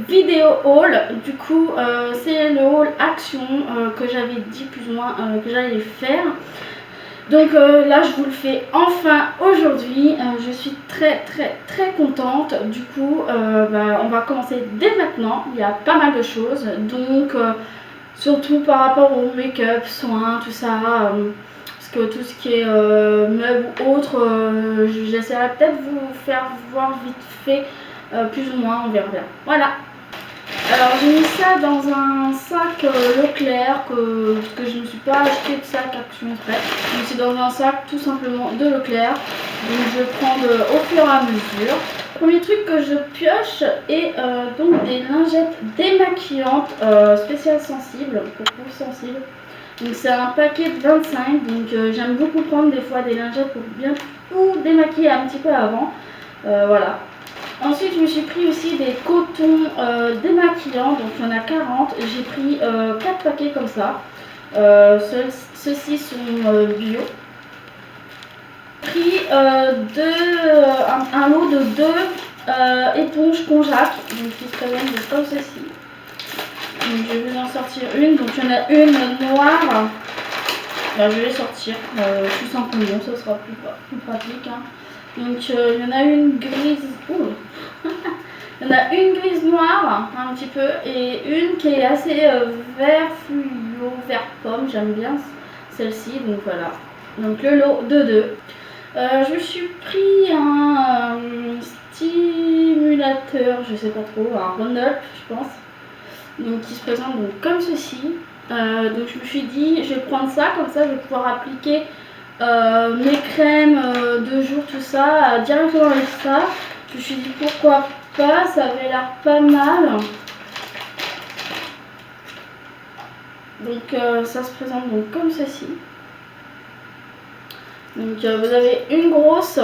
vidéo haul. Du coup c'est le haul action que j'avais dit plus ou moins que j'allais faire. Donc là je vous le fais enfin aujourd'hui. Je suis très contente. Du coup on va commencer dès maintenant. Il y a pas mal de choses, donc surtout par rapport au make-up, soins, tout ça, parce que tout ce qui est meubles ou autre, j'essaierai peut-être de vous faire voir vite fait, plus ou moins, on verra bien. Voilà. Alors j'ai mis ça dans un sac Leclerc, parce que je ne me suis pas acheté de sac Action Express. Donc c'est dans un sac tout simplement de Leclerc. Donc je vais prendre au fur et à mesure. Le premier truc que je pioche est donc des lingettes démaquillantes spéciales sensibles, pour peau sensible. Donc c'est un paquet de 25, donc j'aime beaucoup prendre des fois des lingettes pour bien tout démaquiller un petit peu avant. Voilà. Ensuite je me suis pris aussi des cotons démaquillants, donc il y en a 40. J'ai pris 4 paquets comme ça. Ceux-ci sont bio. J'ai pris un lot de 2 éponges Conjac, donc qui se présentent comme ceci. Donc je vais vous en sortir une, donc il y en a une noire. Alors, je vais sortir tout simplement, ça sera plus pratique, hein. Donc il y en a une grise. Il y en a une grise noire un petit peu et une qui est assez vert fluo, vert pomme. J'aime bien celle-ci, donc voilà. Donc le lot de 2. Je me suis pris un stimulateur, je sais pas trop, un Run-Up je pense. Donc qui se présente donc comme ceci. Donc je me suis dit je vais prendre ça, comme ça je vais pouvoir appliquer mes crèmes de jour, tout ça directement avec ça. Je me suis dit pourquoi pas, ça avait l'air pas mal. Donc ça se présente donc comme ceci. Donc vous avez une grosse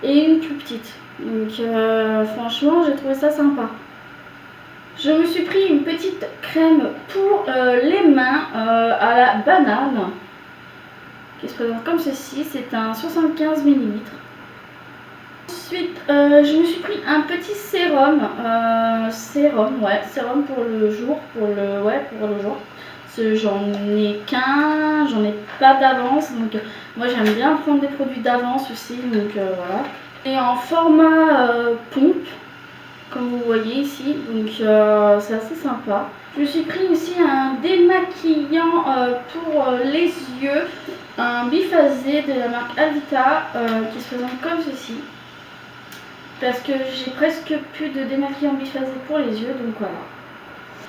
et une plus petite. Donc franchement j'ai trouvé ça sympa. Je me suis pris une petite crème pour les mains à la banane qui se présente comme ceci. C'est un 75 ml. Ensuite je me suis pris un petit sérum, sérum pour le jour, pour le jour. J'en ai qu'un, j'en ai pas d'avance, donc moi j'aime bien prendre des produits d'avance aussi, donc voilà. Et en format pompe, comme vous voyez ici, donc c'est assez sympa. Je me suis pris aussi un démaquillant pour les yeux, un biphasé de la marque Alvita qui se présente comme ceci. Parce que j'ai presque plus de démaquillant biphasé pour les yeux, donc voilà.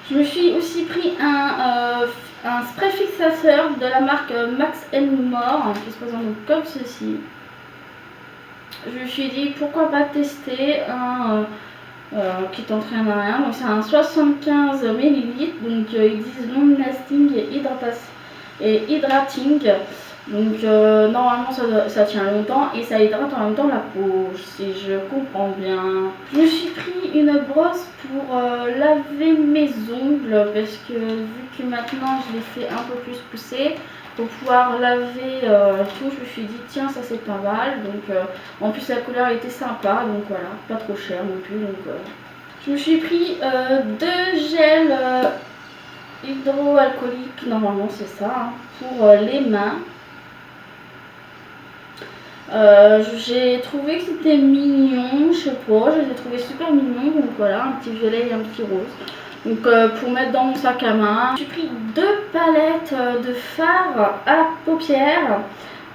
Je me suis aussi pris un spray fixateur de la marque Max & More qui se présente donc comme ceci. Je me suis dit pourquoi pas tester un qui t'entraîne à rien. Donc c'est un 75 ml, donc ils disent long lasting et hydrating. Donc normalement ça tient longtemps et ça hydrate en même temps la peau, si je comprends bien. Je me suis pris une brosse pour laver mes ongles parce que vu que maintenant je les fais un peu plus pousser pour pouvoir laver tout, je me suis dit tiens ça c'est pas mal. Donc en plus la couleur était sympa, donc voilà, pas trop cher non plus. Donc je me suis pris 2 gels hydroalcooliques, normalement c'est ça, hein, pour les mains. J'ai trouvé que c'était mignon, je sais pas, je les ai trouvés super mignons, donc voilà, un petit violet et un petit rose. Donc pour mettre dans mon sac à main. J'ai pris 2 palettes de fard à paupières.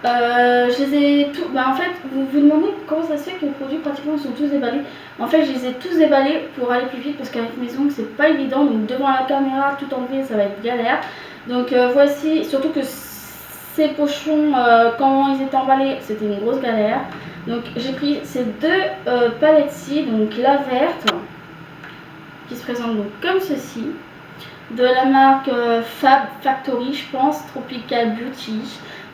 Je les ai tous, en fait vous vous demandez comment ça se fait que les produits pratiquement sont tous déballés. En fait je les ai tous déballés pour aller plus vite parce qu'avec mes ongles c'est pas évident, donc devant la caméra tout enlever ça va être galère. Donc voici, surtout que ces pochons quand ils étaient emballés c'était une grosse galère. Donc j'ai pris ces 2 palettes-ci, donc la verte qui se présente donc comme ceci, de la marque Fab Factory je pense, Tropical Beauty.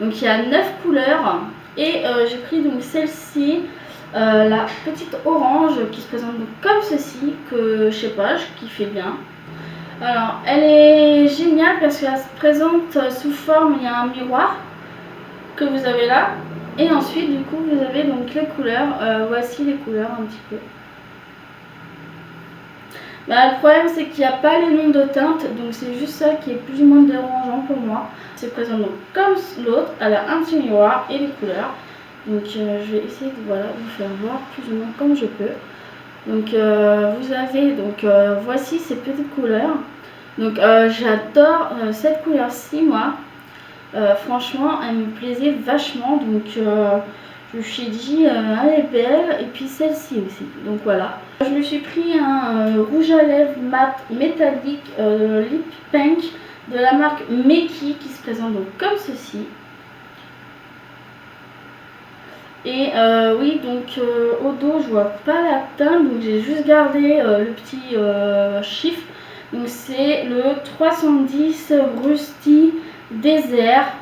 Donc il y a 9 couleurs et j'ai pris donc celle-ci, la petite orange qui se présente donc comme ceci, que je sais pas, je kiffais bien. Alors elle est géniale parce qu'elle se présente sous forme, il y a un miroir que vous avez là et ensuite du coup vous avez donc les couleurs, voici les couleurs un petit peu. Bah, le problème c'est qu'il n'y a pas les noms de teintes, donc c'est juste ça qui est plus ou moins dérangeant pour moi. C'est présent donc comme l'autre, elle a un petit miroir et les couleurs. Donc je vais essayer de voilà, vous faire voir plus ou moins comme je peux. Donc vous avez donc voici ces petites couleurs. Donc j'adore cette couleur-ci moi. Franchement elle me plaisait vachement, donc je me suis dit elle est belle, et puis celle-ci aussi, donc voilà. Je me suis pris un rouge à lèvres mat métallique Lip Pink de la marque Meki qui se présente donc comme ceci. Et oui, donc au dos je vois pas la teinte, donc j'ai juste gardé le petit chiffre. Donc c'est le 310 Rusty Désert.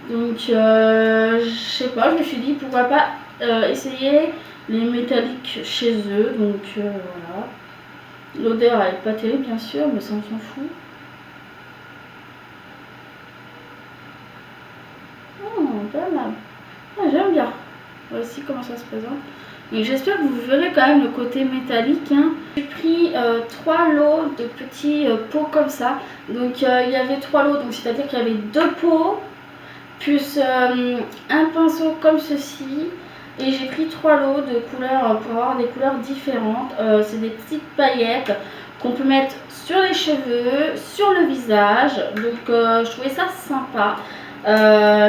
Donc je sais pas, je me suis dit pourquoi pas essayer les métalliques chez eux. Donc voilà. L'odeur elle est pas terrible bien sûr, mais ça on s'en fout. Oh, pas mal. Ah, j'aime bien. Voici comment ça se présente. Et j'espère que vous verrez quand même le côté métallique. Hein. J'ai pris 3 lots de petits pots comme ça. Donc il y avait 3 lots, donc c'est-à-dire qu'il y avait 2 pots plus un pinceau comme ceci. Et j'ai pris 3 lots de couleurs pour avoir des couleurs différentes. C'est des petites paillettes qu'on peut mettre sur les cheveux, sur le visage. Donc je trouvais ça sympa.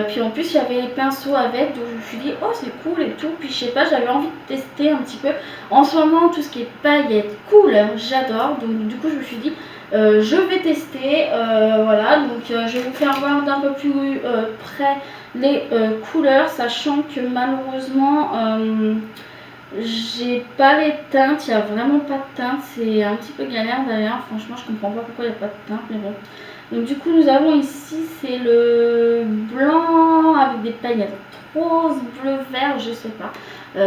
Puis en plus il y avait les pinceaux avec, donc je me suis dit oh c'est cool et tout. Puis je sais pas, j'avais envie de tester un petit peu. En ce moment tout ce qui est paillettes, couleurs, j'adore. Donc du coup je me suis dit je vais tester, voilà. Donc je vais vous faire voir d'un peu plus près les couleurs, sachant que malheureusement j'ai pas les teintes, il n'y a vraiment pas de teinte, c'est un petit peu galère d'ailleurs, franchement je comprends pas pourquoi il n'y a pas de teinte, mais bon. Donc du coup nous avons ici, c'est le blanc avec des paillettes rose, bleu, vert, je sais pas.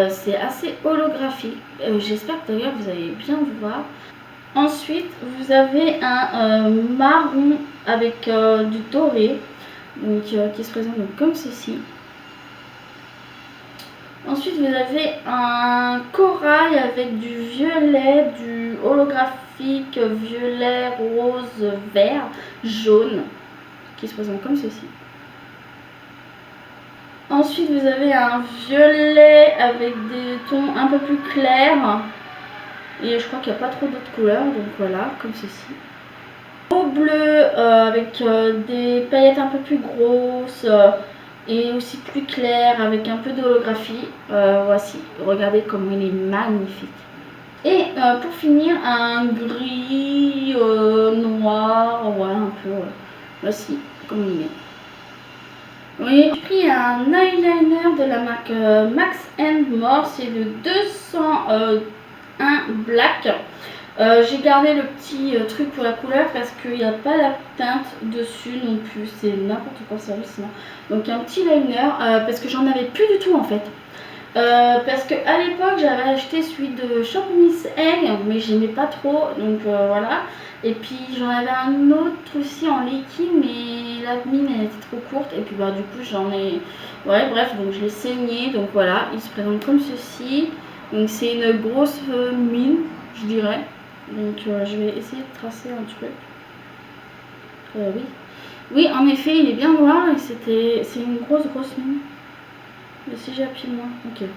C'est assez holographique, j'espère que d'ailleurs vous allez bien voir. Ensuite vous avez un marron avec du doré, donc, qui se présente donc comme ceci. Ensuite, vous avez un corail avec du violet, du holographique, violet, rose, vert, jaune, qui se présente comme ceci. Ensuite, vous avez un violet avec des tons un peu plus clairs. Et je crois qu'il n'y a pas trop d'autres couleurs, donc voilà, comme ceci. Au bleu, avec des paillettes un peu plus grosses. Et aussi plus clair avec un peu d'holographie. Voici, regardez comme il est magnifique. Et pour finir, un gris noir, voilà un peu. Voici comme il est. Oui, j'ai pris un eyeliner de la marque Max More, c'est le 201 Black. J'ai gardé le petit truc pour la couleur parce qu'il n'y a pas la teinte dessus non plus, c'est n'importe quoi ça sinon. Donc un petit liner parce que j'en avais plus du tout en fait. Parce que à l'époque j'avais acheté celui de Shop Miss Egg mais j'aimais pas trop, donc voilà. Et puis j'en avais un autre aussi en liquide mais la mine elle était trop courte et puis bah du coup j'en ai, ouais bref, donc je l'ai saigné, donc voilà, il se présente comme ceci. Donc c'est une grosse mine je dirais. Donc je vais essayer de tracer un truc. Oui. Oui, en effet, il est bien noir et c'est une grosse mine. Mais si j'appuie moins, ok.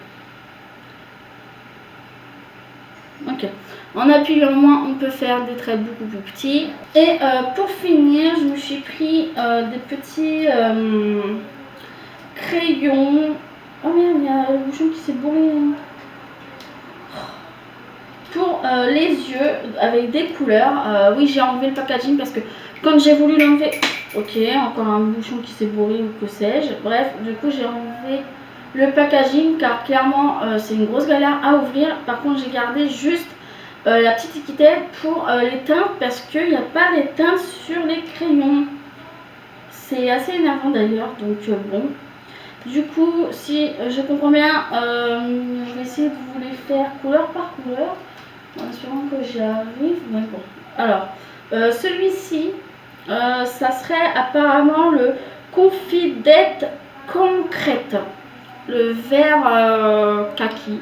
Ok. En appuyant moins, on peut faire des traits beaucoup plus petits. Et pour finir, je me suis pris des petits crayons. Oh merde, il y a le bouchon qui s'est bourré. Pour les yeux avec des couleurs. Oui, j'ai enlevé le packaging parce que quand j'ai voulu l'enlever, ok, encore un bouchon qui s'est bourré ou que sais-je. Bref, du coup j'ai enlevé le packaging car clairement c'est une grosse galère à ouvrir. Par contre j'ai gardé juste la petite étiquette pour les teintes parce qu'il n'y a pas les teintes sur les crayons. C'est assez énervant d'ailleurs, donc bon. Du coup, si je comprends bien, je vais essayer de vous les faire couleur par couleur. En espérant que j'y arrive. Mais bon. Alors, celui-ci, ça serait apparemment le Confidette Concrète. Le vert kaki.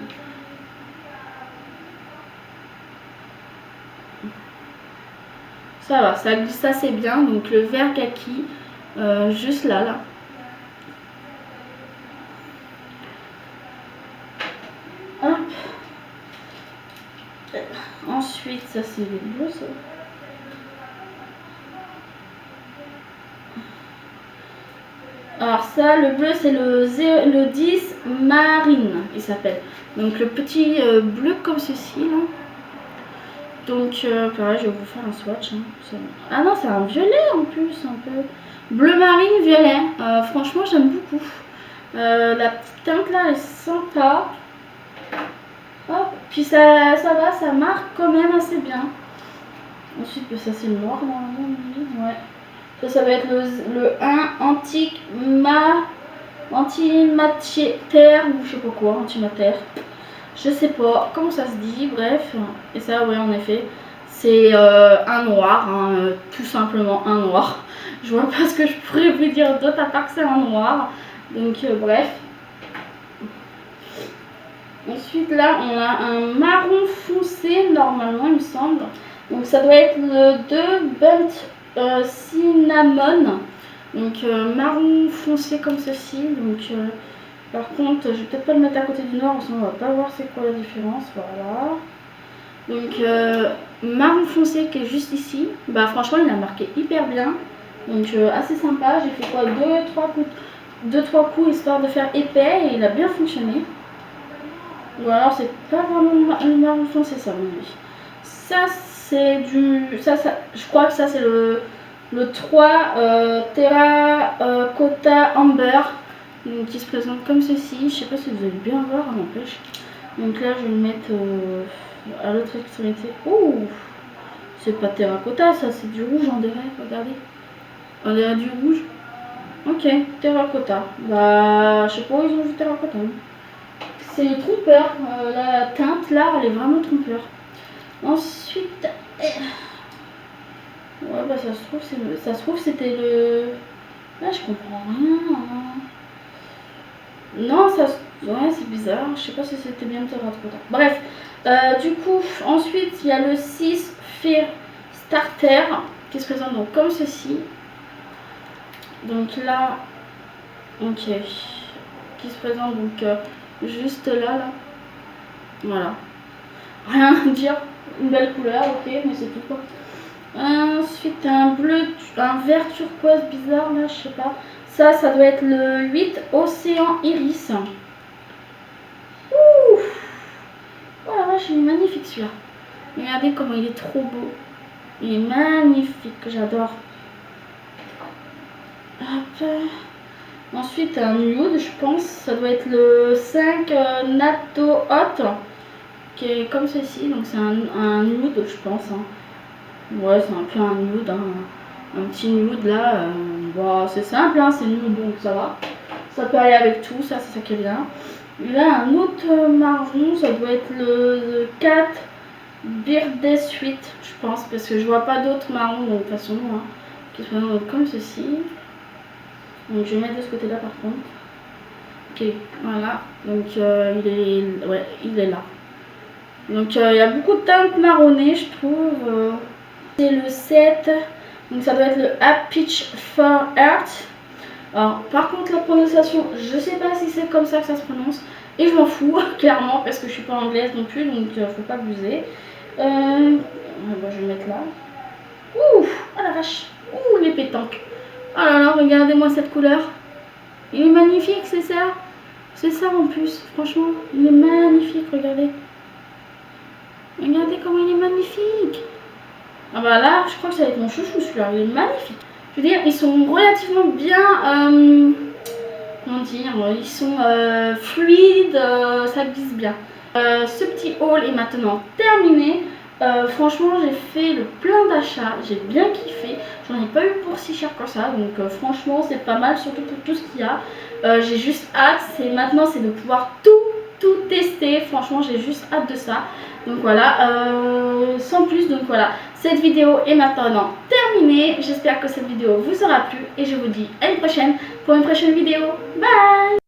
Ça va, ça glisse assez bien. Donc le vert kaki, juste là. Hop. Ensuite, ça c'est le bleu, ça. Alors ça, le bleu, c'est le 10 marine, il s'appelle. Donc le petit bleu comme ceci, là. Donc pareil, je vais vous faire un swatch. Hein. Ah non, c'est un violet en plus, un peu. Bleu marine, violet. Franchement, j'aime beaucoup. La petite teinte là, elle est sympa. Hop, puis ça va, ça marque quand même assez bien. Ensuite, ça c'est le noir normalement, ouais. Ça va être le 1 antimatière ou je sais pas quoi, antimatière. Je sais pas comment ça se dit, bref. Et ça, ouais, en effet, c'est un noir, hein, tout simplement un noir. Je vois pas ce que je pourrais vous dire d'autre à part que c'est un noir. Donc, bref. Ensuite, là, on a un marron foncé, normalement, il me semble. Donc, ça doit être le 2 Burnt Cinnamon. Donc, marron foncé comme ceci. Donc, par contre, je vais peut-être pas le mettre à côté du noir, sinon on va pas voir c'est quoi la différence. Voilà. Donc, marron foncé qui est juste ici. Bah, franchement, il a marqué hyper bien. Donc, assez sympa. J'ai fait quoi 2-3 coups histoire de faire épais et il a bien fonctionné. Ou alors c'est pas vraiment le marron foncé, ça, à mon avis. Ça c'est du... je crois que ça c'est le 3 Terracotta Amber. Donc, qui se présente comme ceci. Je sais pas si vous allez bien voir, n'empêche. Donc là je vais le mettre à l'autre extrémité. Ouh, c'est pas terracotta, ça c'est du rouge, on dirait, regardez. On dirait du rouge. Ok, terracotta. Bah, je sais pas où ils ont vu terracotta. C'est trompeur, la teinte là, elle est vraiment trompeur. Ensuite, ouais, bah ça se trouve c'était le... Là, je comprends rien. Hein. Non, ouais, c'est bizarre. Je sais pas si c'était bien le terracotta. Bref, du coup, ensuite, il y a le 6 Fear Starter qui se présente donc comme ceci. Donc là, ok, qui se présente donc juste là. Voilà. Rien à dire. Une belle couleur, ok, mais c'est tout quoi. Ensuite, un vert turquoise bizarre là, je sais pas. Ça doit être le 8 Océan Iris. Ouh! Oh la vache, il est magnifique celui-là. Regardez comment il est trop beau. Il est magnifique, j'adore. Hop. Ensuite, un nude, je pense. Ça doit être le 5 Natto Hot. Qui est comme ceci. Donc, c'est un nude, je pense. Hein. Ouais, c'est un peu un nude. Hein. Un petit nude là. Bon, c'est simple, hein, c'est nude donc ça va. Ça peut aller avec tout, ça c'est ça qui est bien. Là, un autre marron, ça doit être le 4 Birthday Sweet, je pense, parce que je vois pas d'autres marrons de toute façon, hein, qui se présentent comme ceci. Donc je vais mettre de ce côté là par contre. Ok, voilà, donc il est là. Donc il y a beaucoup de teintes marronnées, je trouve. C'est le 7, donc ça doit être le Up Peach for Earth. Alors, par contre, la prononciation, je sais pas si c'est comme ça que ça se prononce. Et je m'en fous, clairement, parce que je suis pas anglaise non plus, donc faut pas abuser. Bon, je vais le mettre là. Ouh, oh la vache. Ouh, les pétanques. Oh là là, regardez-moi cette couleur. Il est magnifique, c'est ça. C'est ça en plus, franchement. Il est magnifique, regardez. Regardez comment il est magnifique. Ah bah là, je crois que ça va être mon chouchou celui-là. Il est magnifique. Je veux dire, ils sont relativement bien... comment dire, ils sont fluides, ça glisse bien. Ce petit haul est maintenant terminé. Franchement, j'ai fait le plein d'achats, j'ai bien kiffé. J'en ai pas eu pour si cher que ça, donc franchement, c'est pas mal, surtout pour tout ce qu'il y a. J'ai juste hâte, maintenant, c'est de pouvoir tout tester. Franchement, j'ai juste hâte de ça. Donc voilà, sans plus, donc voilà, cette vidéo est maintenant terminée. J'espère que cette vidéo vous aura plu et je vous dis à une prochaine pour une prochaine vidéo. Bye!